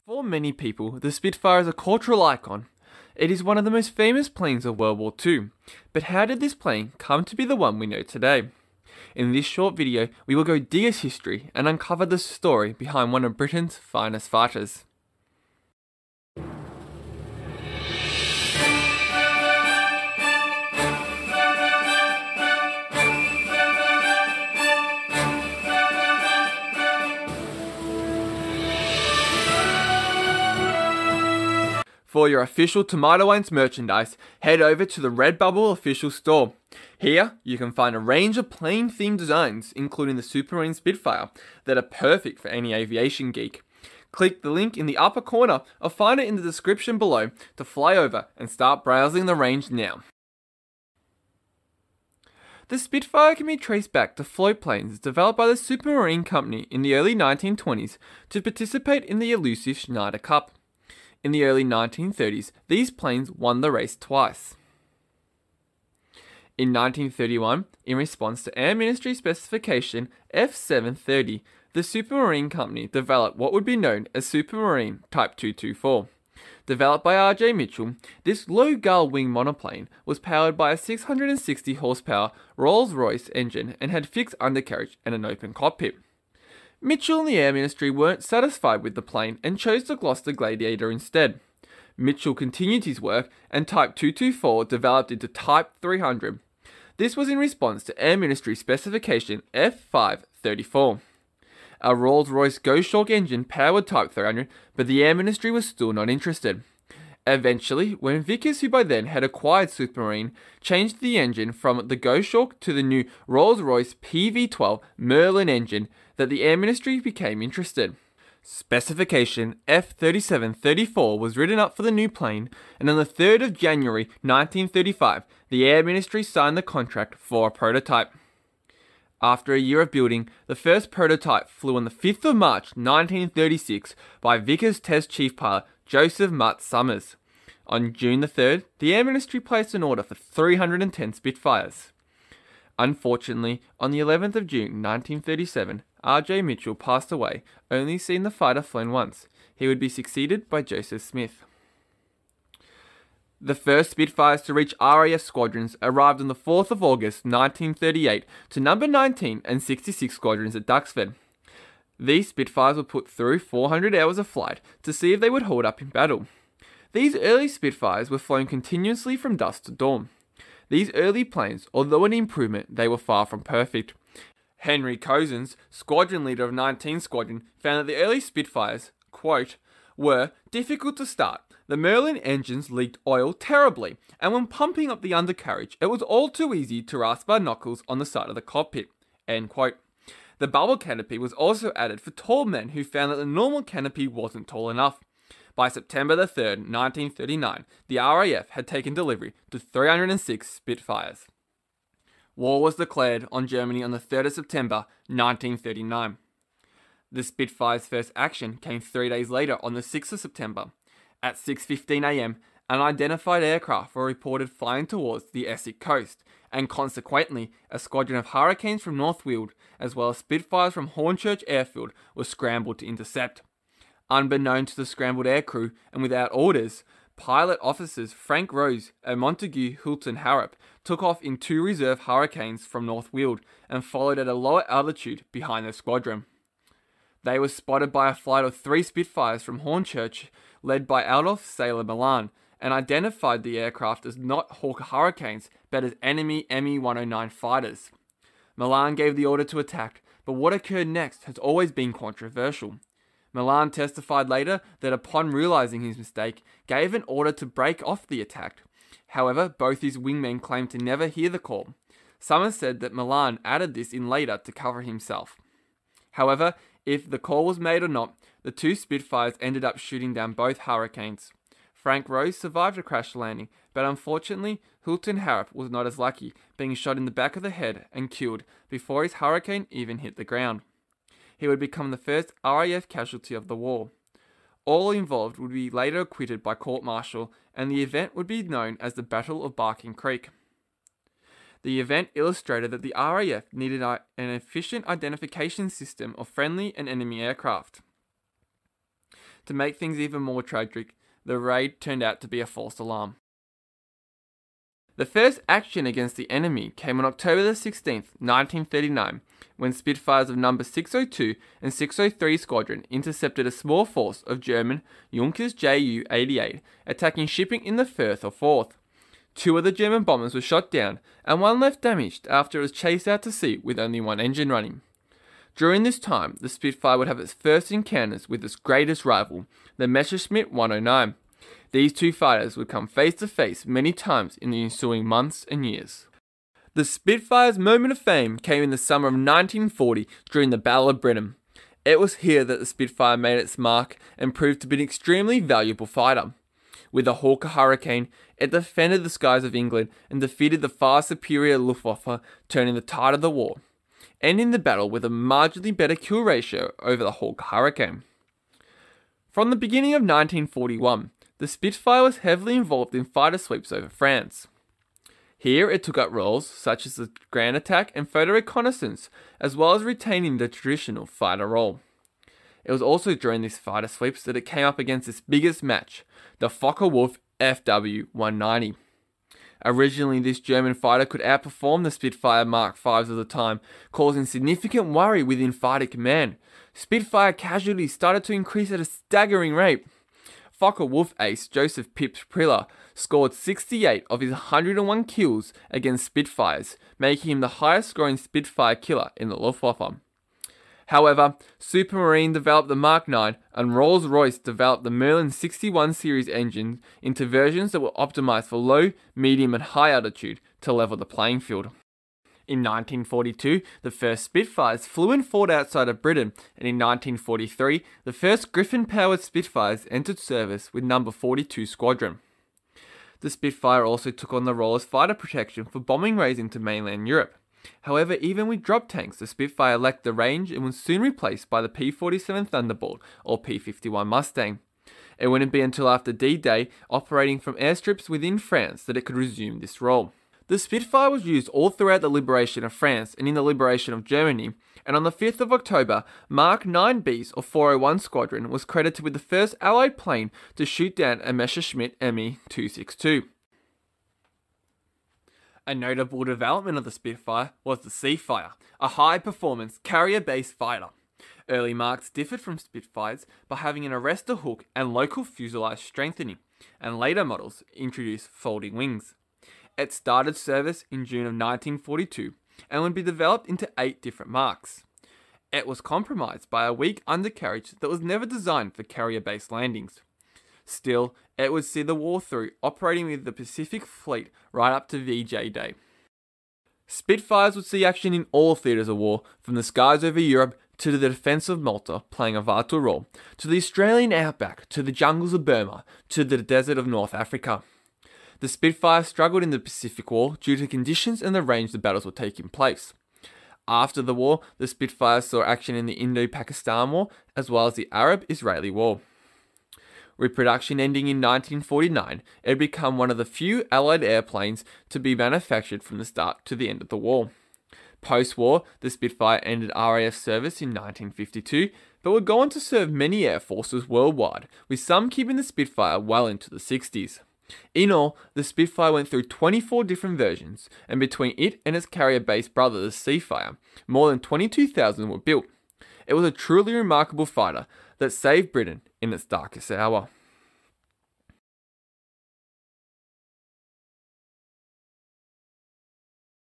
For many people, the Spitfire is a cultural icon. It is one of the most famous planes of World War II. But how did this plane come to be the one we know today? In this short video, we will go dig its history and uncover the story behind one of Britain's finest fighters. For your official Tomato Wines merchandise, head over to the Redbubble official store. Here, you can find a range of plane-themed designs, including the Supermarine Spitfire, that are perfect for any aviation geek. Click the link in the upper corner or find it in the description below to fly over and start browsing the range now. The Spitfire can be traced back to float planes developed by the Supermarine Company in the early 1920s to participate in the elusive Schneider Cup. In the early 1930s, these planes won the race twice. In 1931, in response to Air Ministry specification F730, the Supermarine Company developed what would be known as Supermarine Type 224. Developed by R.J Mitchel, this low-gull wing monoplane was powered by a 660 horsepower Rolls-Royce engine and had fixed undercarriage and an open cockpit. Mitchel and the Air Ministry weren't satisfied with the plane and chose the Gloucester Gladiator instead. Mitchel continued his work and Type 224 developed into Type 300. This was in response to Air Ministry specification F534. A Rolls-Royce Goshawk engine powered Type 300, but the Air Ministry was still not interested. Eventually, when Vickers, who by then had acquired Supermarine, changed the engine from the Goshawk to the new Rolls-Royce PV12 Merlin engine, that the Air Ministry became interested. Specification F3734 was written up for the new plane, and on the 3rd of January 1935, the Air Ministry signed the contract for a prototype. After a year of building, the first prototype flew on the 5th of March 1936 by Vickers Test Chief Pilot Joseph Mutt Summers. On June the 3rd, the Air Ministry placed an order for 310 Spitfires. Unfortunately, on the 11th of June 1937, R.J Mitchel passed away, only seeing the fighter flown once. He would be succeeded by Joseph Smith. The first Spitfires to reach RAF squadrons arrived on the 4th of August 1938 to number 19 and 66 squadrons at Duxford. These Spitfires were put through 400 hours of flight to see if they would hold up in battle. These early Spitfires were flown continuously from dusk to dawn. These early planes, although an improvement, they were far from perfect. Henry Cozens, squadron leader of 19 Squadron, found that the early Spitfires, quote, were difficult to start. The Merlin engines leaked oil terribly, and when pumping up the undercarriage, it was all too easy to rasp our knuckles on the side of the cockpit, end quote. The bubble canopy was also added for tall men who found that the normal canopy wasn't tall enough. By September the 3rd, 1939, the RAF had taken delivery to 306 Spitfires. War was declared on Germany on the 3rd of September 1939. The Spitfire's first action came 3 days later on the 6th of September. At 6:15 am, unidentified aircraft were reported flying towards the Essex coast, and consequently, a squadron of Hurricanes from North Weald, as well as Spitfires from Hornchurch Airfield, were scrambled to intercept. Unbeknown to the scrambled aircrew, and without orders, pilot officers Frank Rose and Montague Hilton Harrop took off in 2 reserve Hurricanes from North Weald and followed at a lower altitude behind the squadron. They were spotted by a flight of 3 Spitfires from Hornchurch, led by Adolf Sailor Milan, and identified the aircraft as not Hawker Hurricanes, but as enemy Me-109 fighters. Milan gave the order to attack, but what occurred next has always been controversial. Milan testified later that upon realizing his mistake, gave an order to break off the attack. However, both his wingmen claimed to never hear the call. Summers said that Milan added this in later to cover himself. However, if the call was made or not, the 2 Spitfires ended up shooting down both Hurricanes. Frank Rose survived a crash landing, but unfortunately, Hilton Harrop was not as lucky, being shot in the back of the head and killed before his Hurricane even hit the ground. He would become the first RAF casualty of the war. All involved would be later acquitted by court-martial, and the event would be known as the Battle of Barking Creek. The event illustrated that the RAF needed an efficient identification system of friendly and enemy aircraft. To make things even more tragic, the raid turned out to be a false alarm. The first action against the enemy came on October the 16th, 1939, when Spitfires of No. 602 and 603 Squadron intercepted a small force of German Junkers Ju-88 attacking shipping in the Firth of Forth. 2 of the German bombers were shot down and 1 left damaged after it was chased out to sea with only 1 engine running. During this time, the Spitfire would have its first encounters with its greatest rival, the Messerschmitt 109. These 2 fighters would come face to face many times in the ensuing months and years. The Spitfire's moment of fame came in the summer of 1940 during the Battle of Britain. It was here that the Spitfire made its mark and proved to be an extremely valuable fighter. With the Hawker Hurricane, it defended the skies of England and defeated the far superior Luftwaffe, turning the tide of the war, ending the battle with a marginally better kill ratio over the Hawker Hurricane. From the beginning of 1941, the Spitfire was heavily involved in fighter sweeps over France. Here it took up roles such as the ground attack and photo reconnaissance, as well as retaining the traditional fighter role. It was also during these fighter sweeps that it came up against its biggest match, the Focke-Wulf FW-190. Originally, this German fighter could outperform the Spitfire Mark Vs of the time, causing significant worry within fighter command. Spitfire casualties started to increase at a staggering rate. Focke-Wulf ace Joseph Pips Priller scored 68 of his 101 kills against Spitfires, making him the highest scoring Spitfire killer in the Luftwaffe. However, Supermarine developed the Mark 9 and Rolls-Royce developed the Merlin 61 series engines into versions that were optimized for low, medium and high altitude to level the playing field. In 1942, the first Spitfires flew and fought outside of Britain, and in 1943, the first Griffin-powered Spitfires entered service with No. 42 Squadron. The Spitfire also took on the role as fighter protection for bombing raids into mainland Europe. However, even with drop tanks, the Spitfire lacked the range and was soon replaced by the P-47 Thunderbolt or P-51 Mustang. It wouldn't be until after D-Day, operating from airstrips within France, that it could resume this role. The Spitfire was used all throughout the liberation of France and in the liberation of Germany, and on the 5th of October, Mark 9B's or 401 Squadron was credited with the first Allied plane to shoot down a Messerschmitt Me-262. A notable development of the Spitfire was the Cfire, a high-performance, carrier-based fighter. Early Marks differed from Spitfires by having an arrestor hook and local fuselage strengthening, and later models introduced folding wings. It started service in June of 1942 and would be developed into 8 different marks. It was compromised by a weak undercarriage that was never designed for carrier-based landings. Still, it would see the war through, operating with the Pacific Fleet right up to VJ Day. Spitfires would see action in all theatres of war, from the skies over Europe to the defence of Malta, playing a vital role, to the Australian outback, to the jungles of Burma, to the desert of North Africa. The Spitfire struggled in the Pacific War due to conditions and the range the battles were taking place. After the war, the Spitfire saw action in the Indo-Pakistan War, as well as the Arab-Israeli War. With production ending in 1949, it had become one of the few Allied airplanes to be manufactured from the start to the end of the war. Post-war, the Spitfire ended RAF service in 1952, but would go on to serve many air forces worldwide, with some keeping the Spitfire well into the 60s. In all, the Spitfire went through 24 different versions, and between it and its carrier-based brother, the Cfire, more than 22,000 were built. It was a truly remarkable fighter that saved Britain in its darkest hour.